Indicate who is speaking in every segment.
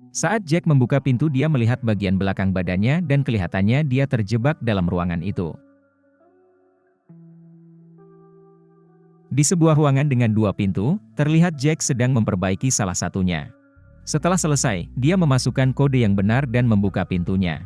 Speaker 1: Saat Jack membuka pintu, dia melihat bagian belakang badannya dan kelihatannya dia terjebak dalam ruangan itu. Di sebuah ruangan dengan dua pintu, terlihat Jack sedang memperbaiki salah satunya. Setelah selesai, dia memasukkan kode yang benar dan membuka pintunya.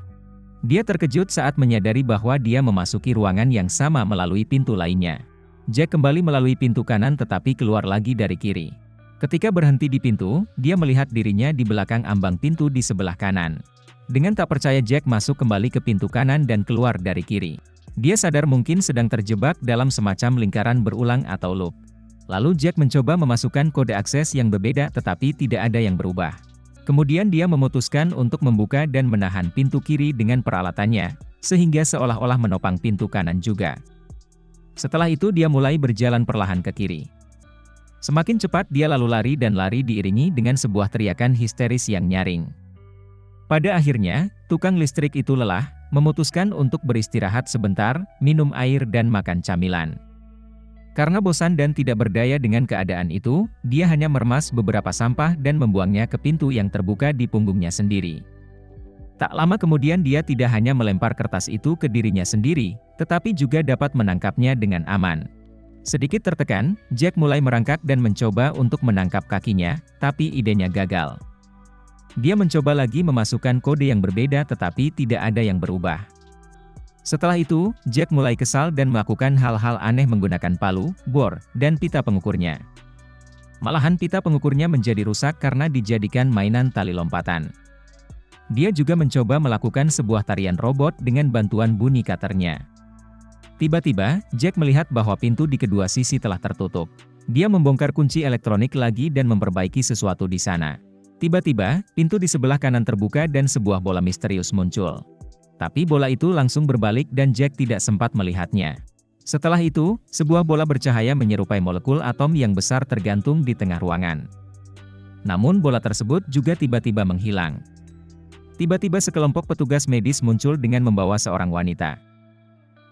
Speaker 1: Dia terkejut saat menyadari bahwa dia memasuki ruangan yang sama melalui pintu lainnya. Jack kembali melalui pintu kanan tetapi keluar lagi dari kiri. Ketika berhenti di pintu, dia melihat dirinya di belakang ambang pintu di sebelah kanan. Dengan tak percaya, Jack masuk kembali ke pintu kanan dan keluar dari kiri. Dia sadar mungkin sedang terjebak dalam semacam lingkaran berulang atau loop. Lalu Jack mencoba memasukkan kode akses yang berbeda tetapi tidak ada yang berubah. Kemudian dia memutuskan untuk membuka dan menahan pintu kiri dengan peralatannya, sehingga seolah-olah menopang pintu kanan juga. Setelah itu dia mulai berjalan perlahan ke kiri. Semakin cepat dia lalu lari dan lari diiringi dengan sebuah teriakan histeris yang nyaring. Pada akhirnya, tukang listrik itu lelah, memutuskan untuk beristirahat sebentar, minum air dan makan camilan. Karena bosan dan tidak berdaya dengan keadaan itu, dia hanya meremas beberapa sampah dan membuangnya ke pintu yang terbuka di punggungnya sendiri. Tak lama kemudian dia tidak hanya melempar kertas itu ke dirinya sendiri, tetapi juga dapat menangkapnya dengan aman. Sedikit tertekan, Jack mulai merangkak dan mencoba untuk menangkap kakinya, tapi idenya gagal. Dia mencoba lagi memasukkan kode yang berbeda tetapi tidak ada yang berubah. Setelah itu, Jack mulai kesal dan melakukan hal-hal aneh menggunakan palu, bor, dan pita pengukurnya. Malahan pita pengukurnya menjadi rusak karena dijadikan mainan tali lompatan. Dia juga mencoba melakukan sebuah tarian robot dengan bantuan bunyi cutter-nya. Tiba-tiba, Jack melihat bahwa pintu di kedua sisi telah tertutup. Dia membongkar kunci elektronik lagi dan memperbaiki sesuatu di sana. Tiba-tiba, pintu di sebelah kanan terbuka dan sebuah bola misterius muncul. Tapi bola itu langsung berbalik dan Jack tidak sempat melihatnya. Setelah itu, sebuah bola bercahaya menyerupai molekul atom yang besar tergantung di tengah ruangan. Namun bola tersebut juga tiba-tiba menghilang. Tiba-tiba sekelompok petugas medis muncul dengan membawa seorang wanita.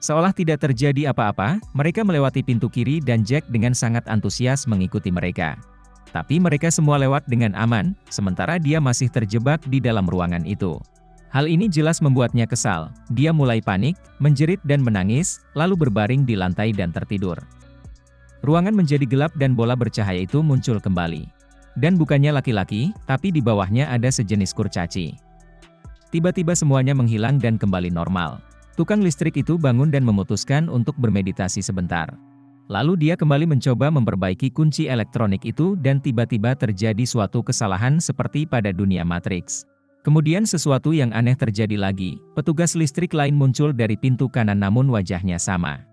Speaker 1: Seolah tidak terjadi apa-apa, mereka melewati pintu kiri dan Jack dengan sangat antusias mengikuti mereka. Tapi mereka semua lewat dengan aman, sementara dia masih terjebak di dalam ruangan itu. Hal ini jelas membuatnya kesal. Dia mulai panik, menjerit dan menangis, lalu berbaring di lantai dan tertidur. Ruangan menjadi gelap dan bola bercahaya itu muncul kembali. Dan bukannya laki-laki, tapi di bawahnya ada sejenis kurcaci. Tiba-tiba semuanya menghilang dan kembali normal. Tukang listrik itu bangun dan memutuskan untuk bermeditasi sebentar. Lalu dia kembali mencoba memperbaiki kunci elektronik itu dan tiba-tiba terjadi suatu kesalahan seperti pada dunia Matrix. Kemudian sesuatu yang aneh terjadi lagi, petugas listrik lain muncul dari pintu kanan namun wajahnya sama.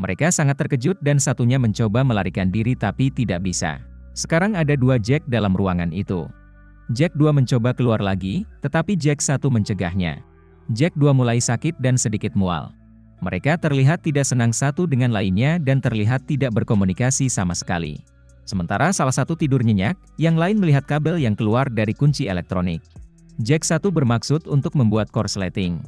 Speaker 1: Mereka sangat terkejut dan satunya mencoba melarikan diri tapi tidak bisa. Sekarang ada dua Jack dalam ruangan itu. Jack 2 mencoba keluar lagi, tetapi Jack 1 mencegahnya. Jack 2 mulai sakit dan sedikit mual. Mereka terlihat tidak senang satu dengan lainnya dan terlihat tidak berkomunikasi sama sekali. Sementara salah satu tidur nyenyak, yang lain melihat kabel yang keluar dari kunci elektronik. Jack 1 bermaksud untuk membuat korsleting.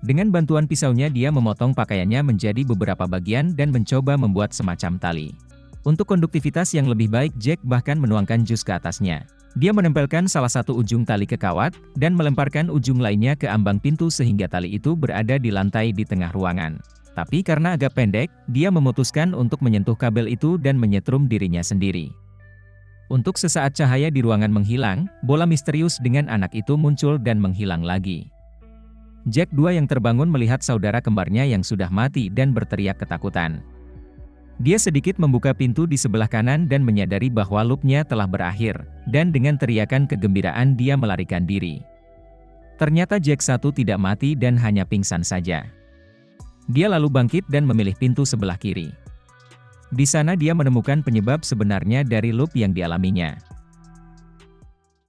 Speaker 1: Dengan bantuan pisaunya dia memotong pakaiannya menjadi beberapa bagian dan mencoba membuat semacam tali. Untuk konduktivitas yang lebih baik Jack bahkan menuangkan jus ke atasnya. Dia menempelkan salah satu ujung tali ke kawat, dan melemparkan ujung lainnya ke ambang pintu sehingga tali itu berada di lantai di tengah ruangan. Tapi karena agak pendek, dia memutuskan untuk menyentuh kabel itu dan menyetrum dirinya sendiri. Untuk sesaat cahaya di ruangan menghilang, bola misterius dengan anak itu muncul dan menghilang lagi. Jack 2 yang terbangun melihat saudara kembarnya yang sudah mati dan berteriak ketakutan. Dia sedikit membuka pintu di sebelah kanan dan menyadari bahwa loopnya telah berakhir, dan dengan teriakan kegembiraan dia melarikan diri. Ternyata Jack 1 tidak mati dan hanya pingsan saja. Dia lalu bangkit dan memilih pintu sebelah kiri. Di sana dia menemukan penyebab sebenarnya dari loop yang dialaminya.